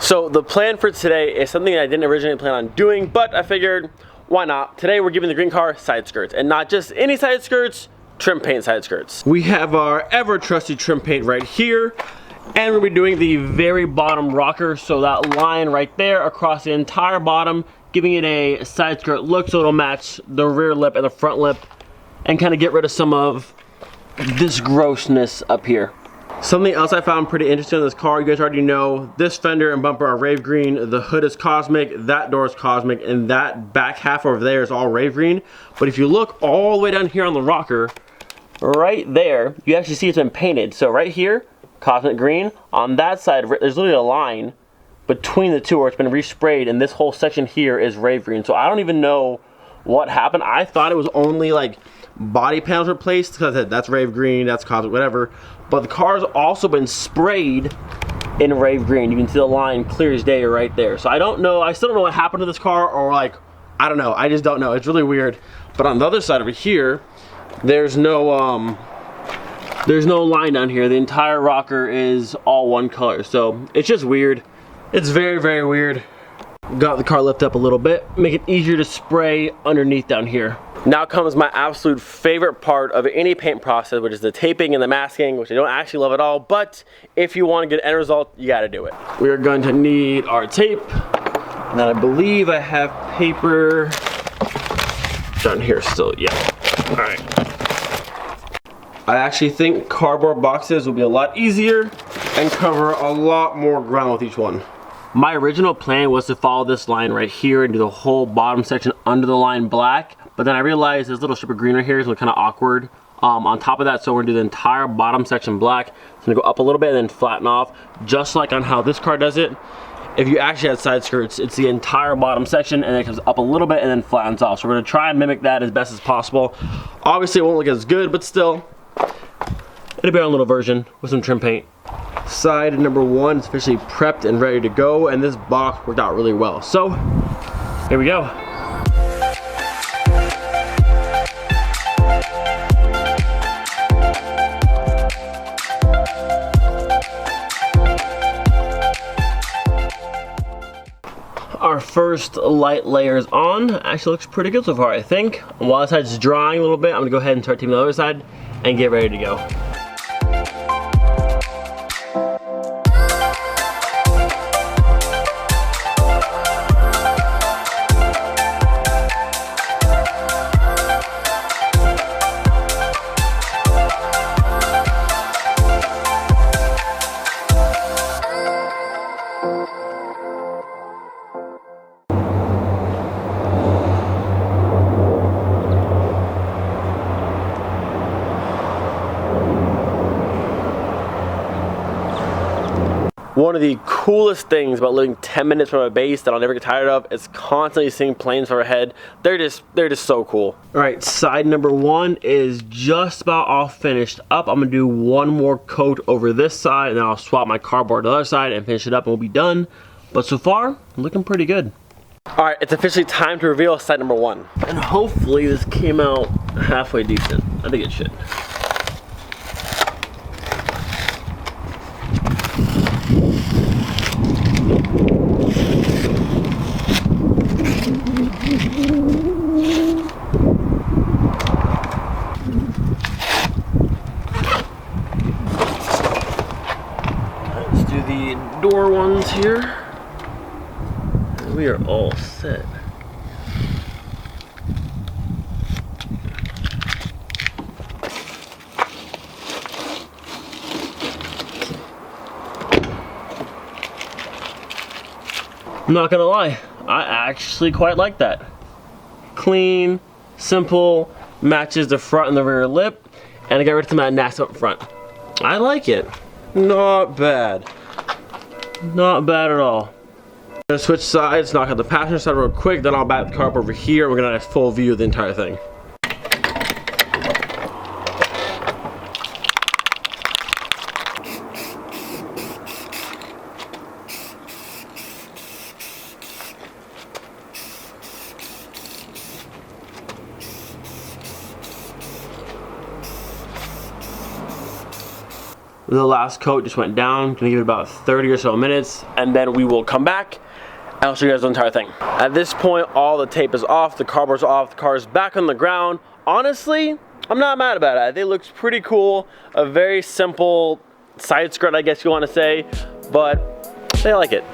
So the plan for today is something I didn't originally plan on doing, but I figured, why not? Today we're giving the green car side skirts, and not just any side skirts, trim paint side skirts. We have our ever trusty trim paint right here, and we'll be doing the very bottom rocker, so that line right there across the entire bottom, giving it a side skirt look so it'll match the rear lip and the front lip, and kind of get rid of some of this grossness up here. Something else I found pretty interesting in this car, you guys already know, this fender and bumper are rave green, the hood is cosmic, that door is cosmic, and that back half over there is all rave green. But if you look all the way down here on the rocker, right there, you actually see it's been painted. So right here, cosmic green. On that side, there's literally a line between the two where it's been resprayed, and this whole section here is rave green. So I don't even know what happened. I thought it was only like body panels replaced, because that's rave green, that's cosmic, whatever. But the car's also been sprayed in rave green. You can see the line clear as day right there. So I don't know, I still don't know what happened to this car, or like, I don't know, I just don't know. It's really weird. But on the other side over here, there's no line down here. The entire rocker is all one color. So it's just weird. It's very, very weird. Got the car lift up a little bit, make it easier to spray underneath down here. Now comes my absolute favorite part of any paint process, which is the taping and the masking, which I don't actually love at all, but if you want to get an end result, you got to do it. We are going to need our tape, and then I believe I have paper down here still, yeah. All right. I actually think cardboard boxes will be a lot easier and cover a lot more ground with each one. My original plan was to follow this line right here and do the whole bottom section under the line black, but then I realized this little strip of green right here is kind of awkward on top of that, so we're gonna do the entire bottom section black. It's gonna go up a little bit and then flatten off, just like on how this car does it. If you actually had side skirts, it's the entire bottom section and it comes up a little bit and then flattens off. So we're gonna try and mimic that as best as possible. Obviously it won't look as good, but still, it'll be our little version with some trim paint. Side number one is officially prepped and ready to go, and this box worked out really well. So, here we go. Our first light layer is on. Actually looks pretty good so far, I think. While this side's drying a little bit, I'm gonna go ahead and start taping the other side and get ready to go. One of the coolest things about living 10 minutes from a base that I'll never get tired of is constantly seeing planes overhead. They're just so cool. All right, side number one is just about all finished up. I'm gonna do one more coat over this side, and then I'll swap my cardboard to the other side and finish it up, and we'll be done. But so far, looking pretty good. All right, it's officially time to reveal side number one. And hopefully this came out halfway decent. I think it should. Let's do the door ones here. We are all set. I'm not gonna lie, I actually quite like that. Clean, simple, matches the front and the rear lip, and I got rid of some of that nasty up front. I like it. Not bad. Not bad at all. I'm gonna switch sides, knock out the passenger side real quick, then I'll back the car up over here. We're gonna have a full view of the entire thing. The last coat just went down. Gonna give it about 30 or so minutes, and then we will come back and I'll show you guys the entire thing. At this point, all the tape is off, the cardboard's off, the car is back on the ground. Honestly, I'm not mad about it. I think it looks pretty cool. A very simple side skirt, I guess you want to say, but I like it.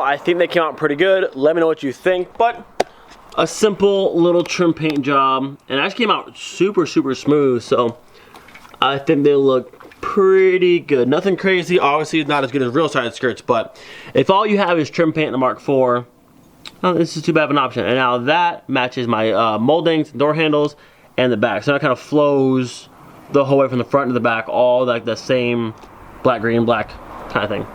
I think they came out pretty good. Let me know what you think. But a simple little trim paint job, and it actually came out super smooth, so I think they look pretty good. Nothing crazy, obviously not as good as real side skirts, but if all you have is trim paint in the Mark IV, oh, this is too bad of an option. And now that matches my moldings, door handles, and the back, so that kind of flows the whole way from the front to the back, all like the same black, green, black kind of thing.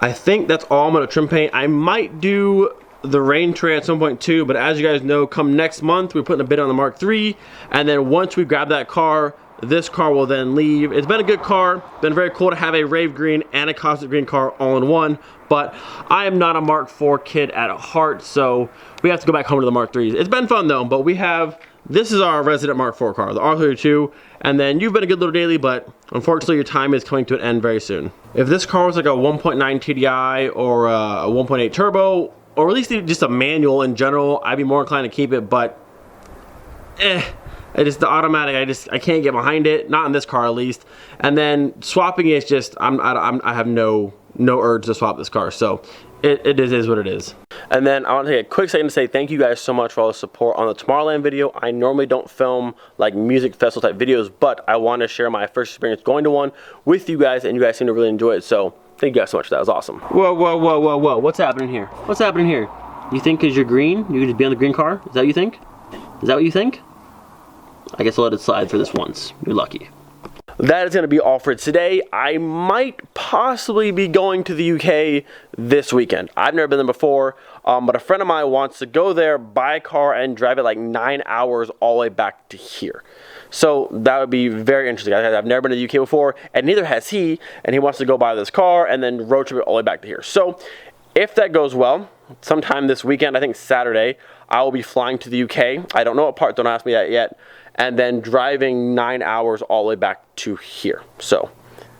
I think that's all I'm gonna trim paint. I might do the rain tray at some point too, but as you guys know, come next month, we're putting a bid on the Mark III, and then once we grab that car, this car will then leave. It's been a good car, been very cool to have a rave green and a caustic green car all in one, but I am not a Mark IV kid at heart, so we have to go back home to the Mark IIIs. It's been fun though, but we have, this is our resident Mark IV car, the R32, and then you've been a good little daily, but unfortunately your time is coming to an end very soon. If this car was like a 1.9 TDI or a 1.8 turbo, or at least just a manual in general, I'd be more inclined to keep it, but it is the automatic, I can't get behind it, not in this car at least. And then swapping is just, I have no urge to swap this car, so it is what it is. And then I want to take a quick second to say thank you guys so much for all the support on the Tomorrowland video. I normally don't film like music festival type videos, but I want to share my first experience going to one with you guys, and you guys seem to really enjoy it, so thank you guys so much. That was awesome. Whoa, what's happening here? What's happening here? You think because you're green, you can just be on the green car? Is that what you think? Is that what you think? I guess I'll let it slide for this once. You're lucky. That is going to be all for today. I might possibly be going to the UK this weekend. I've never been there before, but a friend of mine wants to go there, buy a car, and drive it like 9 hours all the way back to here. So that would be very interesting. I've never been to the UK before, and neither has he, and he wants to go buy this car and then road trip it all the way back to here. So if that goes well, sometime this weekend, I think Saturday, I will be flying to the UK. I don't know what part, don't ask me that yet. And then driving 9 hours all the way back to here. So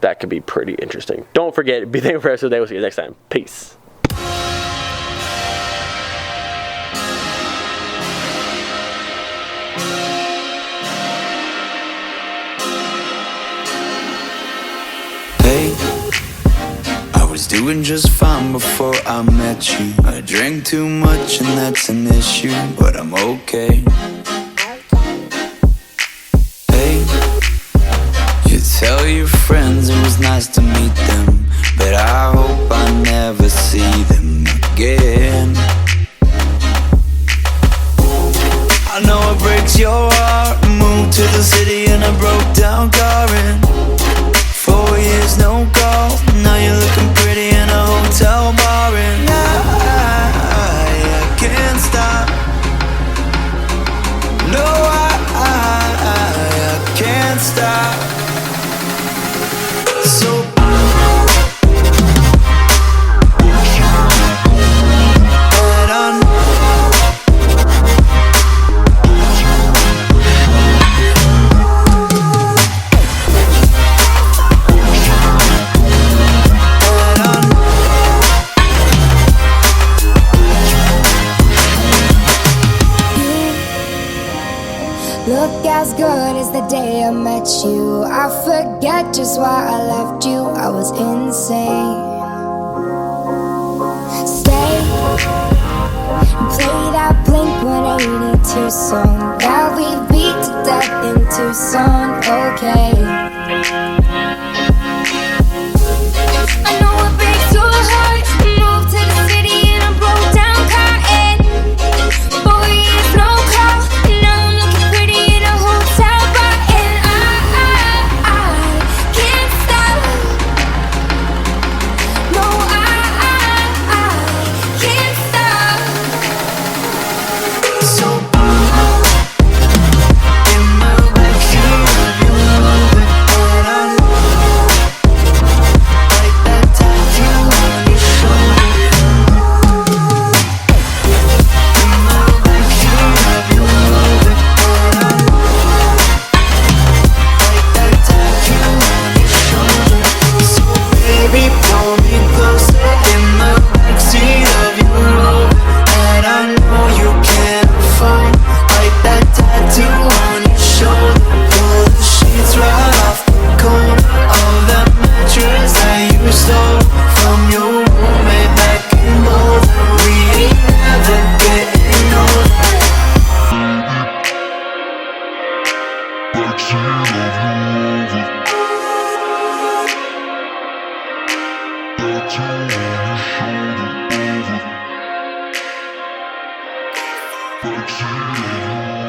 that could be pretty interesting. Don't forget, be thankful for the rest of the day. We'll see you next time. Peace. Hey, I was doing just fine before I met you. I drank too much and that's an issue, but I'm okay. Tell your friends it was nice to meet them, but I hope I never see them again. I know it breaks your heart. Moved to the city in a broke down car, and 4 years no call. Now you're looking pretty in a hotel bar, and I can't stop. No, I can't stop. Look as good as the day I met you. I forget just why I left you. I was insane. Stay and play that Blink-182 song that we beat to death in Tucson. Okay, I know it breaks your heart. Moved to the city in a broke down car, and 4 years no call. Now I'm looking pretty in a hotel bar, and I Back to you.